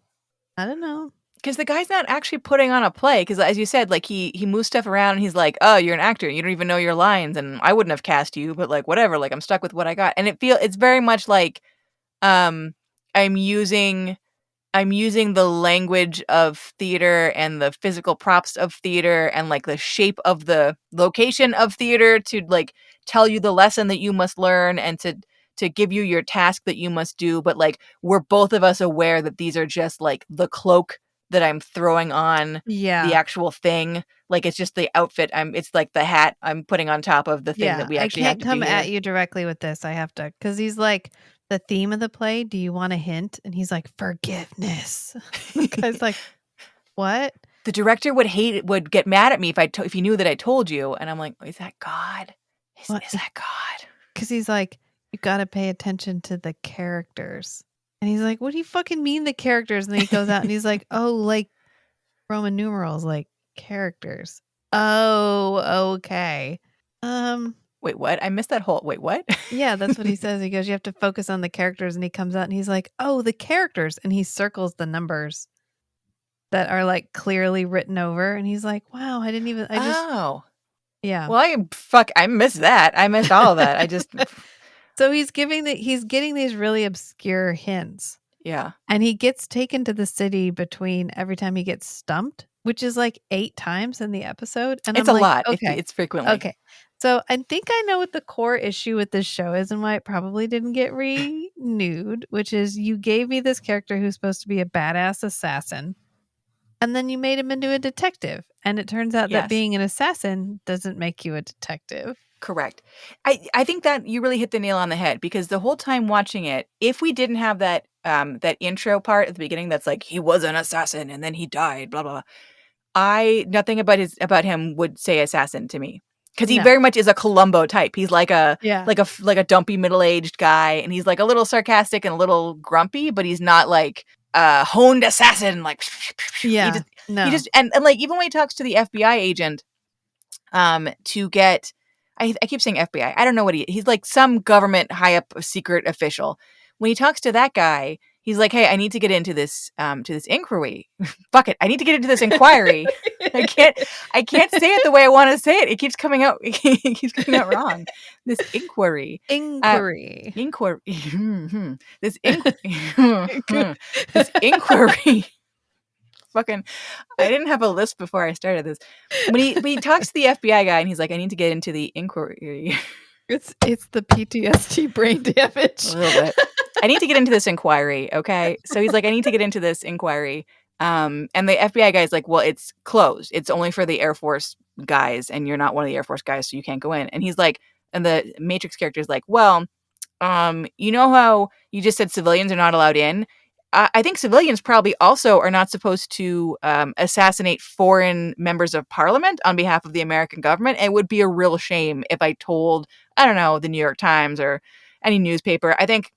I don't know. Because the guy's not actually putting on a play. Because as you said, like he moves stuff around and he's like, oh, you're an actor. You don't even know your lines. And I wouldn't have cast you, but like, whatever. Like, I'm stuck with what I got. And it's very much like I'm using the language of theater and the physical props of theater and like the shape of the location of theater to like tell you the lesson that you must learn and to give you your task that you must do. But like, we're both of us aware that these are just like the cloak that I'm throwing on the actual thing. Like, it's just the outfit. It's like the hat I'm putting on top of the thing that we actually have to do. I can't come at you directly with this. I have to, because he's like, the theme of the play, do you want a hint? And he's like, forgiveness. The guy's like, what? The director would get mad at me if he knew that I told you. And I'm like, is that God? Is that God? Because he's like, you got to pay attention to the characters. And he's like, what do you fucking mean, the characters? And then he goes out and he's like, oh, like Roman numerals, like characters. Oh, okay. Wait, what? I missed that whole. Wait, what? Yeah, that's what he says. He goes, you have to focus on the characters. And he comes out and he's like, oh, the characters. And he circles the numbers that are like clearly written over. And he's like, wow, yeah. Well, I missed that. I missed all of that. So he's getting these really obscure hints. Yeah. And he gets taken to the city between every time he gets stumped, which is like 8 times in the episode. And it's I'm a lot. Okay. It's frequently. Okay. So I think I know what the core issue with this show is and why it probably didn't get renewed, which is you gave me this character who's supposed to be a badass assassin, and then you made him into a detective. And it turns out that being an assassin doesn't make you a detective. Correct. I think that you really hit the nail on the head, because the whole time watching it, if we didn't have that intro part at the beginning that's like, he was an assassin and then he died, blah, blah, blah, nothing about him would say assassin to me. Because he very much is a Columbo type. He's like a dumpy middle-aged guy, and he's like a little sarcastic and a little grumpy, but he's not like honed assassin. Like, yeah, he just and like even when he talks to the FBI agent, to get, I keep saying FBI. I don't know what he's like, some government high up secret official. When he talks to that guy, he's like, hey, I need to get into this inquiry. Fuck it. I need to get into this inquiry. I can't say it the way I want to say it. It keeps coming out wrong. This inquiry. This inquiry. Fucking, I didn't have a list before I started this. When he talks to the FBI guy and he's like, I need to get into the inquiry. It's the PTSD brain damage. A little bit. I need to get into this inquiry, okay? So he's like, I need to get into this inquiry. And the FBI guy's like, well, it's closed. It's only for the Air Force guys, and you're not one of the Air Force guys, so you can't go in. And he's like, and the Matrix character's like, well, you know how you just said civilians are not allowed in? I think civilians probably also are not supposed to assassinate foreign members of parliament on behalf of the American government. And it would be a real shame if I told, I don't know, the New York Times or any newspaper. I think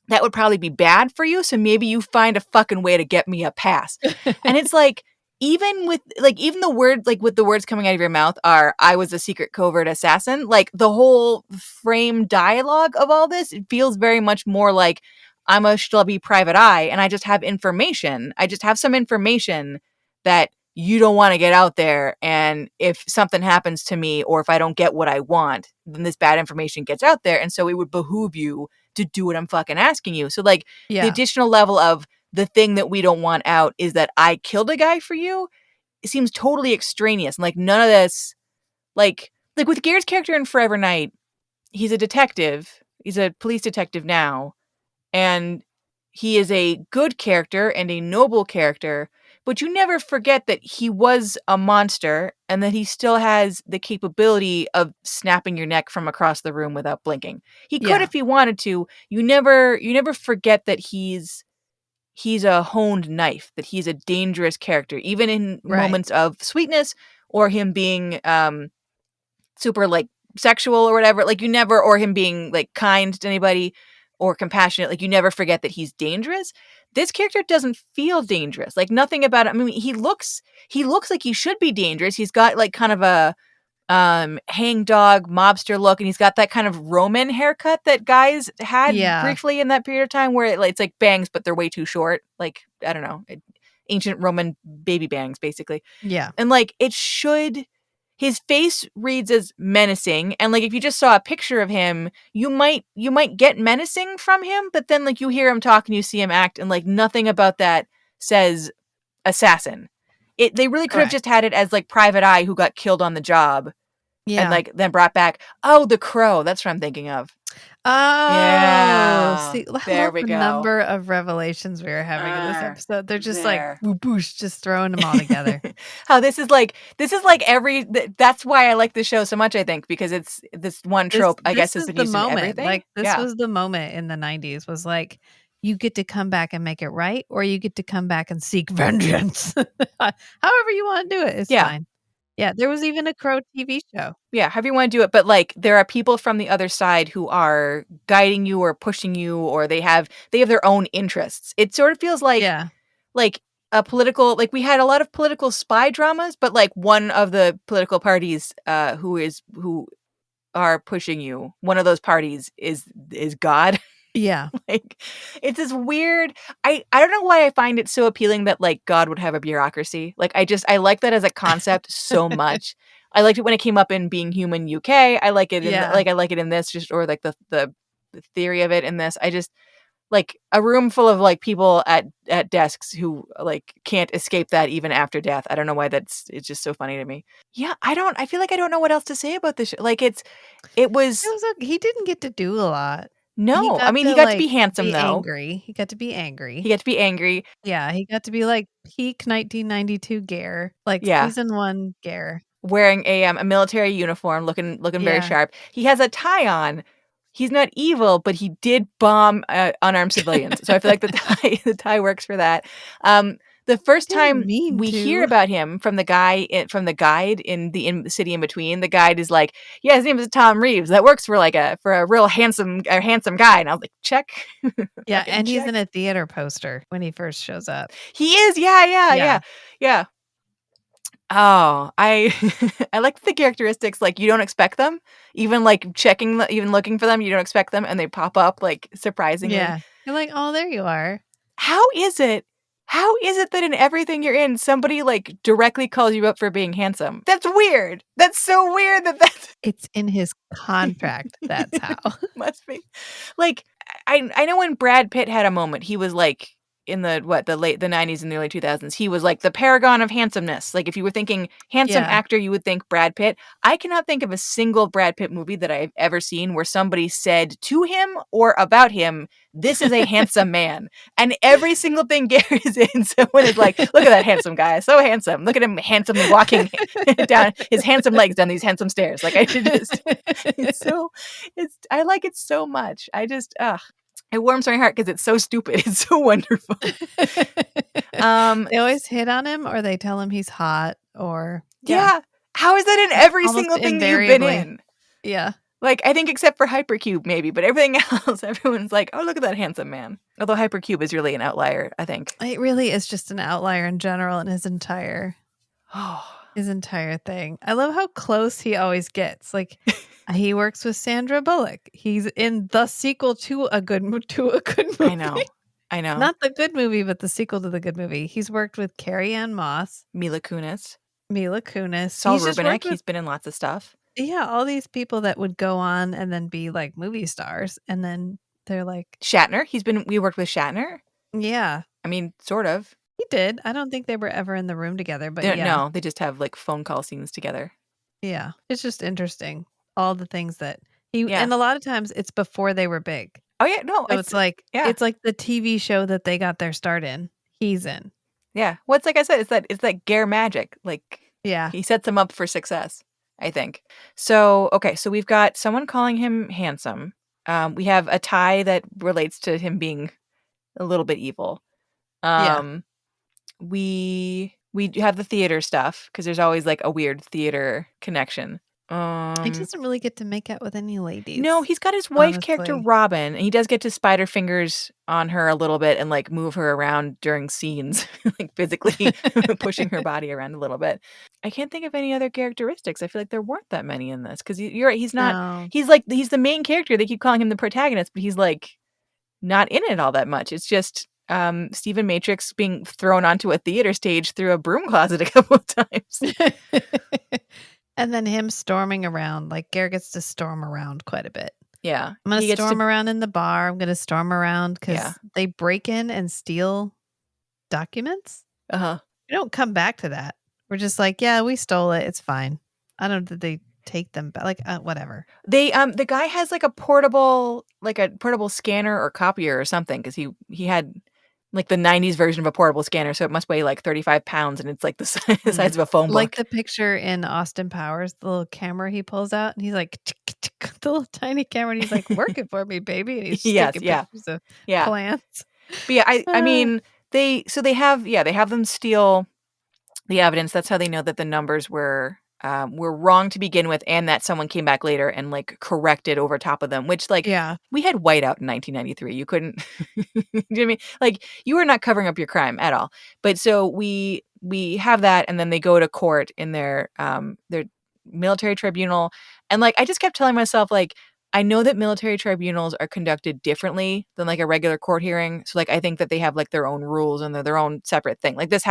that would probably be bad for you. So maybe you find a fucking way to get me a pass. And it's like, even with the word, like with the words coming out of your mouth are, I was a secret covert assassin. Like the whole frame dialogue of all this, it feels very much more like I'm a schlubby private eye and I just have information. I just have some information that you don't want to get out there. And if something happens to me or if I don't get what I want, then this bad information gets out there. And so it would behoove you to do what I'm fucking asking you. So like the additional level of the thing that we don't want out is that I killed a guy for you. seems totally extraneous. And like none of this, like with Ger's character in Forever Night, he's a detective. He's a police detective now. And he is a good character and a noble character, but you never forget that he was a monster and that he still has the capability of snapping your neck from across the room without blinking. He could Yeah. if he wanted to. You never forget that he's a honed knife, that he's a dangerous character, even in moments of sweetness or him being super like sexual or whatever. Like you never, or him being like kind to anybody or compassionate. Like you never forget that he's dangerous. This character doesn't feel dangerous. Like nothing about it. I mean, he looks like he should be dangerous. He's got like kind of a hangdog mobster look, and he's got that kind of Roman haircut that guys had briefly in that period of time where it's like bangs, but they're way too short. Like, I don't know, ancient Roman baby bangs, basically. Yeah. And like his face reads as menacing, and like if you just saw a picture of him, you might get menacing from him, but then like you hear him talk and you see him act, and like nothing about that says assassin. They really could have just had it as like Private Eye who got killed on the job. Yeah. And like then brought back, The Crow. That's what I'm thinking of. Oh, yeah. See, there we go. Number of revelations we are having in this episode. They're just like boosh, just throwing them all together. How this is like every. That's why I like the show so much. I think because it's this one trope. I guess has been used in everything. Like this was the moment in the 90s. Was like you get to come back and make it right, or you get to come back and seek vengeance. However you want to do it, it's fine. Yeah, there was even a Crow TV show. Yeah, however you want to do it, but like there are people from the other side who are guiding you or pushing you, or they have their own interests. It sort of feels like like a political, like we had a lot of political spy dramas, but like one of the political parties who are pushing you, one of those parties is God. Yeah. Like it's this weird, I don't know why I find it so appealing that like God would have a bureaucracy. Like I like that as a concept so much. I liked it when it came up in Being Human UK. I like it in I like it in this, just or like the theory of it in this. I just like a room full of like people at desks who like can't escape that even after death. I don't know why it's just so funny to me. Yeah, I feel like I don't know what else to say about this show. Like he didn't get to do a lot. No, I mean, he got to be handsome, though. Angry. He got to be angry. Yeah, he got to be like peak 1992 Ger, like season 1 Ger. Wearing a military uniform, looking very sharp. He has a tie on. He's not evil, but he did bomb unarmed civilians. So I feel like the tie works for that. The first time we hear about him from the guide in the city in between, the guide is like, "Yeah, his name is Tom Reeves. That works for a real handsome guy." And I was like, "Check." Yeah, and he's in a theater poster when he first shows up. He is. Yeah. Oh, I like the characteristics. Like you don't expect them, even like even looking for them, you don't expect them, and they pop up like surprisingly. Yeah, you're like, "Oh, there you are." How is it that in everything you're in, somebody like directly calls you up for being handsome? That's weird. That's so weird that's... It's in his contract. That's how. Must be. Like, I know when Brad Pitt had a moment, he was like, in the 90s and the early 2000s, he was like the paragon of handsomeness. Like if you were thinking handsome actor, you would think Brad Pitt. I cannot think of a single Brad Pitt movie that I've ever seen where somebody said to him or about him, "This is a handsome man." And every single thing Gary is in, someone is like, "Look at that handsome guy, so handsome. Look at him handsomely walking down his handsome legs down these handsome stairs." Like I like it so much. It warms my heart because it's so stupid. It's so wonderful. They always hit on him, or they tell him he's hot, or How is that in every single thing that you've been in? Yeah. Like I think except for Hypercube maybe, but everything else, everyone's like, "Oh, look at that handsome man." Although Hypercube is really an outlier, I think. It really is just an outlier in general in his entire thing. I love how close he always gets. Like he works with Sandra Bullock. He's in the sequel to a good movie. I know. Not the good movie, but the sequel to the good movie. He's worked with Carrie-Ann Moss, Mila Kunis, Saul Rubinek. He's been in lots of stuff. Yeah, all these people that would go on and then be like movie stars, and then they're like Shatner. We worked with Shatner. Yeah, I mean, sort of. He did. I don't think they were ever in the room together, but yeah. No, they just have like phone call scenes together. Yeah. It's just interesting. All the things that he Yeah. and a lot of times it's before they were big. Oh yeah, no, So it's like yeah. it's like the TV show that they got their start in. He's in. Yeah. Well, it's like I said, it's that Ger magic. Like Yeah. he sets them up for success, I think. So, okay, so we've got someone calling him handsome. We have a tie that relates to him being a little bit evil. Yeah. We have the theater stuff because there's always like a weird theater connection. He doesn't really get to make out with any ladies. No, he's got his wife character honestly. Robin, and he does get to spider fingers on her a little bit and like move her around during scenes, like physically pushing her body around a little bit. I can't think of any other characteristics. I feel like there weren't that many in this because you're right. He's not. No. He's the main character. They keep calling him the protagonist, but he's like not in it all that much. It's just Stephen Matrix being thrown onto a theater stage through a broom closet a couple of times. And then him storming around. Like Ger gets to storm around quite a bit. Yeah. I'm going to storm around in the bar. I'm going to storm around because they break in and steal documents. Uh-huh. We don't come back to that. We're just like, yeah, we stole it. It's fine. I don't know that they take them back. Like, whatever. They the guy has like a portable scanner or copier or something because he had like the 90s version of a portable scanner, so it must weigh like 35 pounds and it's like the size of a phone book. Like the picture in Austin Powers, the little camera he pulls out and he's like the little tiny camera and he's like, work it for me, baby. And he's taking pictures of plants. But yeah, I mean they have them steal the evidence. That's how they know that the numbers were wrong to begin with, and that someone came back later and like corrected over top of them, which like we had whiteout in 1993. You couldn't you know what I mean? Like you were not covering up your crime at all. But so we have that, and then they go to court in their military tribunal, and like I just kept telling myself like I know that military tribunals are conducted differently than like a regular court hearing. So like I think that they have like their own rules and they're their own separate thing. Like this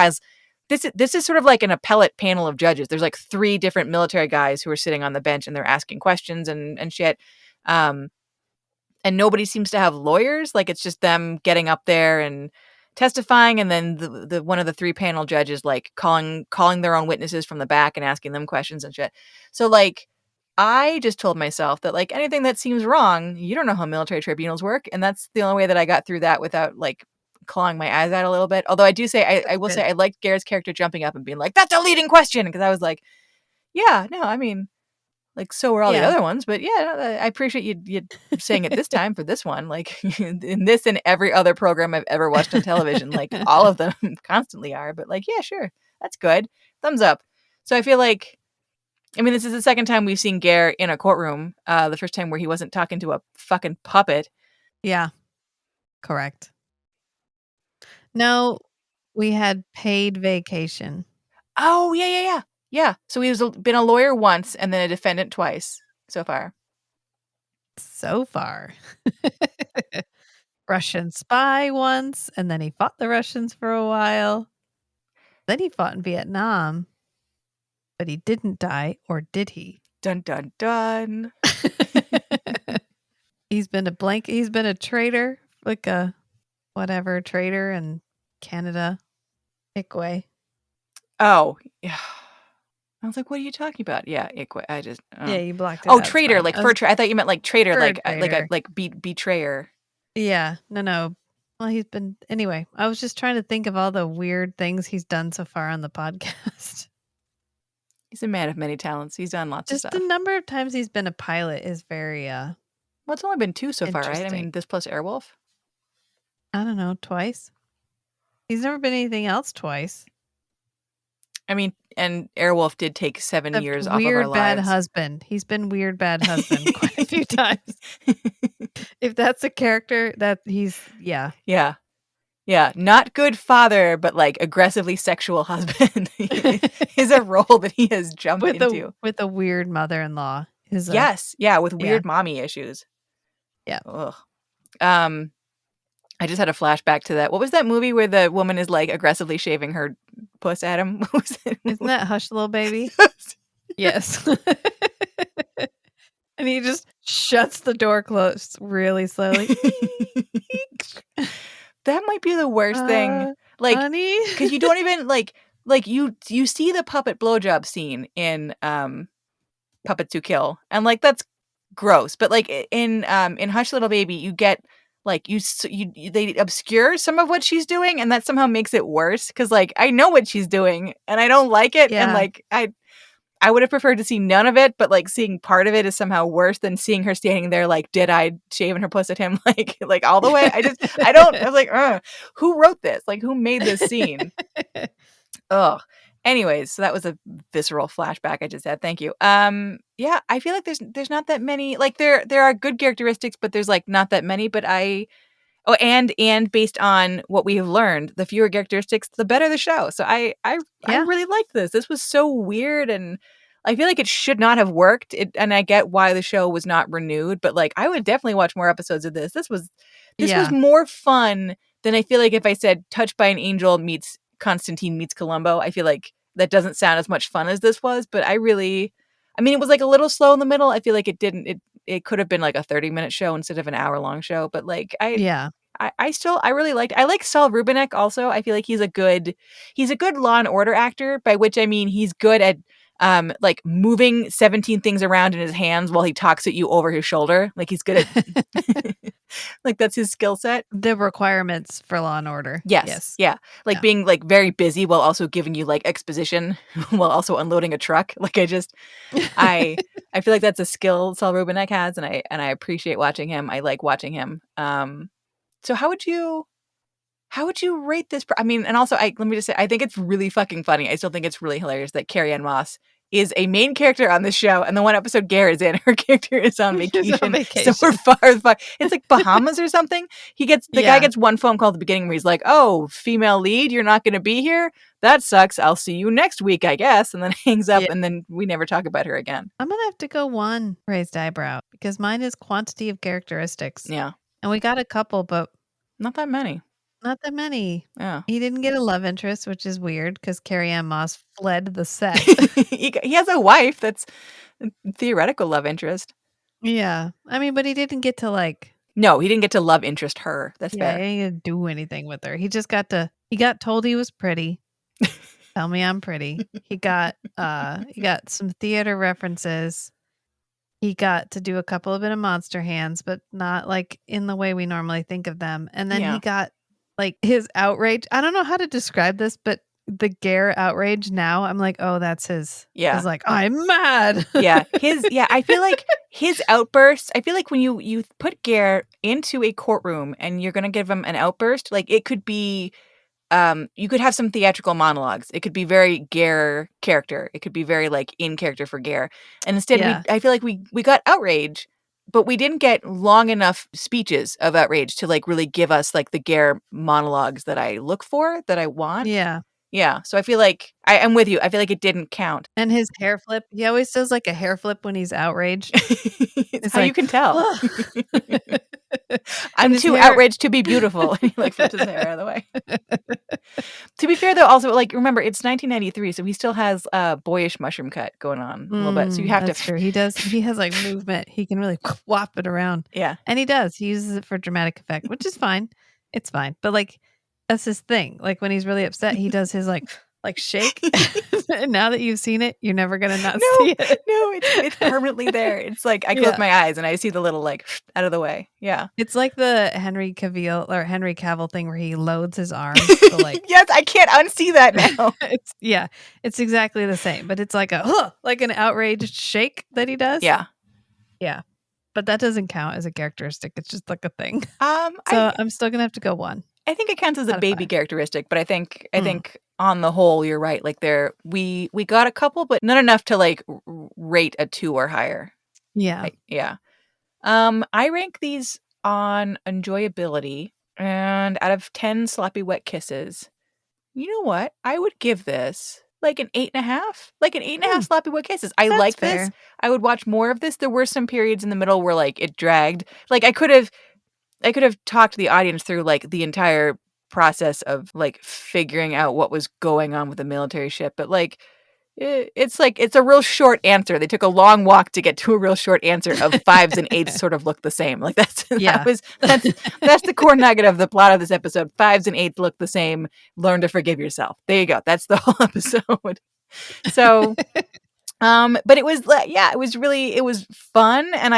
is sort of like an appellate panel of judges. There's like 3 different military guys who are sitting on the bench and they're asking questions and shit. And nobody seems to have lawyers. Like it's just them getting up there and testifying. And then the one of the 3 panel judges like calling their own witnesses from the back and asking them questions and shit. So like I just told myself that like anything that seems wrong, you don't know how military tribunals work. And that's the only way that I got through that without like clawing my eyes out a little bit. Although I do say I will say I liked Ger's character jumping up and being like, that's a leading question, because I was like, yeah, no, I mean, like so were all the other ones, but yeah, I appreciate you saying it this time for this one. Like in this and every other program I've ever watched on television, like all of them constantly are, but like, yeah, sure, that's good, thumbs up. So I feel like, I mean, this is the second time we've seen Ger in a courtroom. The first time where he wasn't talking to a fucking puppet. Yeah, correct. No, we had paid vacation. Oh, yeah. So he's been a lawyer once and then a defendant twice so far. Russian spy once, and then he fought the Russians for a while. Then he fought in Vietnam, but he didn't die, or did he? Dun, dun, dun. He's been a traitor, like a whatever traitor in Canada. Ikwe. Oh, yeah. I was like, what are you talking about? Yeah, Ikwe. I just yeah, you blocked it. Oh, traitor, like fur traitor. I thought you meant like traitor, like betrayer. Yeah, no. Well, he's been anyway. I was just trying to think of all the weird things he's done so far on the podcast. He's a man of many talents. He's done lots of stuff. Just the number of times he's been a pilot is very well, it's only been 2 so far, right? I mean, this plus Airwolf. I don't know, twice. He's never been anything else twice. I mean, and Airwolf did take 7 years off of our lives. Weird bad husband. He's been weird bad husband quite a few times. If that's a character, that he's Yeah, not good father, but like aggressively sexual husband is a role that he has jumped into. With a weird mother-in-law. With weird mommy issues. Yeah. Ugh. I just had a flashback to that. What was that movie where the woman is like aggressively shaving her puss at him? What was it? Isn't that Hush Little Baby? Yes. And he just shuts the door closed really slowly. That might be the worst thing. Like, honey. because you don't even like you see the puppet blowjob scene in Puppets Who Kill, and like that's gross. But like in Hush Little Baby, you get like they obscure some of what she's doing, and that somehow makes it worse. Because like I know what she's doing, and I don't like it, and Yeah. like I would have preferred to see none of it, but like seeing part of it is somehow worse than seeing her standing there like dead-eyed shaving her puss at him like all the way. I was like, who wrote this? Like who made this scene? Ugh. Anyways, so that was a visceral flashback I just had. Thank you. Yeah, I feel like there's not that many. Like there are good characteristics, but there's like not that many. But and based on what we have learned, the fewer characteristics, the better the show. So I really liked this. This was so weird, and I feel like it should not have worked. And I get why the show was not renewed, but like I would definitely watch more episodes of this. This was more fun than I feel like if I said Touched by an Angel meets Constantine meets Columbo. I feel like that doesn't sound as much fun as this was, but it was like a little slow in the middle. I feel like it could have been like a 30-minute show instead of an hour-long show, but like I really liked. I like Saul Rubinek also. I feel like he's a good Law and Order actor, by which I mean he's good at like moving 17 things around in his hands while he talks at you over his shoulder. Like he's good at like that's his skill set. The requirements for Law and Order. Yes. Yeah. Like being like very busy while also giving you like exposition while also unloading a truck. Like I feel like that's a skill Saul Rubinek has, and I appreciate watching him. I like watching him. So how would you rate this? I mean, and also let me just say, I think it's really fucking funny. I still think it's really hilarious that Carrie-Ann Moss is a main character on this show, and the one episode Ger is in, her character is on vacation. So we're far. It's like Bahamas or something. Guy gets one phone call at the beginning where he's like, "Oh, female lead, you're not going to be here. That sucks. I'll see you next week, I guess," and then hangs up, and then we never talk about her again. I'm gonna have to go one raised eyebrow because mine is quantity of characteristics. Yeah, and we got a couple, but not that many. Not that many. Yeah. He didn't get a love interest, which is weird because Carrie-Ann Moss fled the set. He has a wife that's a theoretical love interest. Yeah. I mean, but he didn't get to like... No, he didn't get to love interest her. That's fair. He didn't do anything with her. He just got told he was pretty. Tell me I'm pretty. He got some theater references. He got to do a couple of bit of monster hands, but not like in the way we normally think of them. And then he got like his outrage. I don't know how to describe this, but the Ger outrage now, I'm like, oh, that's his. Yeah. He's like, I'm mad. I feel like his outbursts, I feel like when you put Ger into a courtroom and you're going to give him an outburst, like it could be, you could have some theatrical monologues. It could be very Ger character. It could be very like in character for Ger. And instead, I feel like we got outrage, but we didn't get long enough speeches of outrage to like really give us like the Ger monologues that I look for, that I want. Yeah. So I feel like I'm with you. I feel like it didn't count. And his hair flip. He always does like a hair flip when he's outraged. It's how like, you can tell. I'm too outraged to be beautiful. He like flips his hair out of the way. To be fair though, also like remember it's 1993, so he still has a boyish mushroom cut going on a little bit. So you have that's true. He does. He has like movement. He can really whop it around. Yeah. And he does. He uses it for dramatic effect, which is fine. It's fine. But like that's his thing. Like when he's really upset, he does his like shake. And now that you've seen it, you're never gonna not see it. No, it's permanently there. It's like I close my eyes and I see the little like out of the way. Yeah. It's like the Henry Cavill thing where he loads his arms. So like yes, I can't unsee that now. It's exactly the same, but it's like like an outraged shake that he does. Yeah. Yeah. But that doesn't count as a characteristic. It's just like a thing. I'm still gonna have to go one. I think it counts as a baby characteristic, but I think on the whole, you're right. Like we got a couple, but not enough to like rate a 2 or higher. Yeah. I rank these on enjoyability, and out of 10 sloppy wet kisses, you know what? I would give this like an 8.5. Like an 8.5 sloppy wet kisses. I like this. I would watch more of this. There were some periods in the middle where like it dragged. Like I could have talked the audience through like the entire process of like figuring out what was going on with the military ship, but like It's like it's a real short answer. They took a long walk to get to a real short answer of 5s and 8s sort of look the same. Like that's the core nugget of the plot of this episode. 5s and 8s look the same. Learn to forgive yourself. There you go. That's the whole episode. So, but it was it was fun, and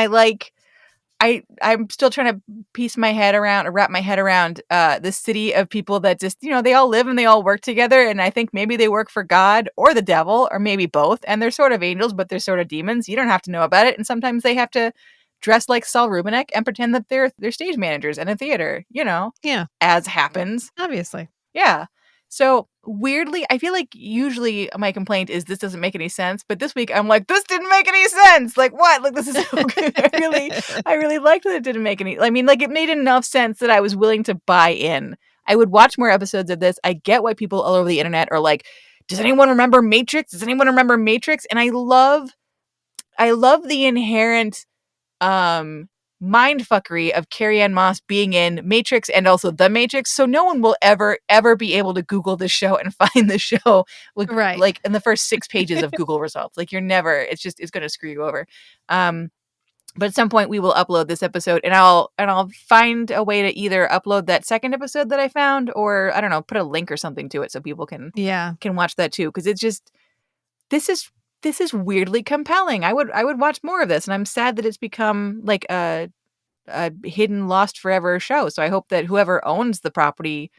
I'm still trying to wrap my head around this city of people that just, they all live and they all work together. And I think maybe they work for God or the devil or maybe both. And they're sort of angels, but they're sort of demons. You don't have to know about it. And sometimes they have to dress like Saul Rubinek and pretend that they're stage managers in a theater, Yeah, as happens. obviously. Yeah. So weirdly, I feel like usually my complaint is this doesn't make any sense, but this week I'm like, this didn't make any sense. Like what? Like this is so good. I really liked that it didn't make any. I mean, like it made enough sense that I was willing to buy in. I would watch more episodes of this. I get why people all over the internet are like, does anyone remember Matrix? Does anyone remember Matrix? And I love the inherent mindfuckery of Carrie-Ann Moss being in Matrix and also The Matrix, so no one will ever be able to Google this show and find the show like in the first 6 pages of Google results. Like it's going to screw you over. But at some point we will upload this episode, and I'll find a way to either upload that second episode that I found, or I don't know, put a link or something to it so people can watch that too, because it's just this is weirdly compelling. I would watch more of this, and I'm sad that it's become like a hidden, lost forever show. So I hope that whoever owns the property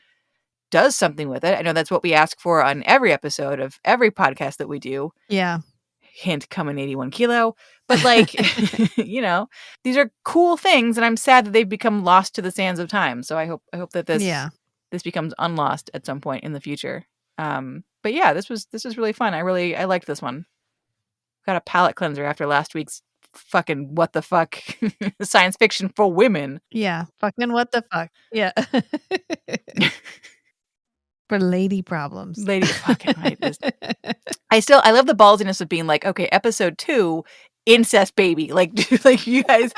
does something with it. I know that's what we ask for on every episode of every podcast that we do. Yeah. Hint, come in 81 kilo. But like, these are cool things, and I'm sad that they've become lost to the sands of time. So I hope that this becomes unlost at some point in the future. But yeah, this was really fun. I liked this one. Got a palate cleanser after last week's fucking what the fuck science fiction for women. Yeah, fucking what the fuck. Yeah. For lady problems. Lady fucking right. I love the ballsiness of being like, okay, episode 2, incest baby. Like you guys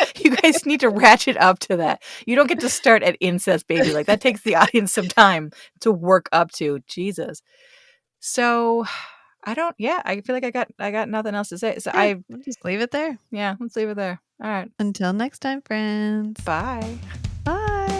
need to ratchet up to that. You don't get to start at incest baby. Like that takes the audience some time to work up to. Jesus. So I feel like I got nothing else to say. So we'll just leave it there. Yeah, let's leave it there. All right. Until next time, friends. Bye. Bye.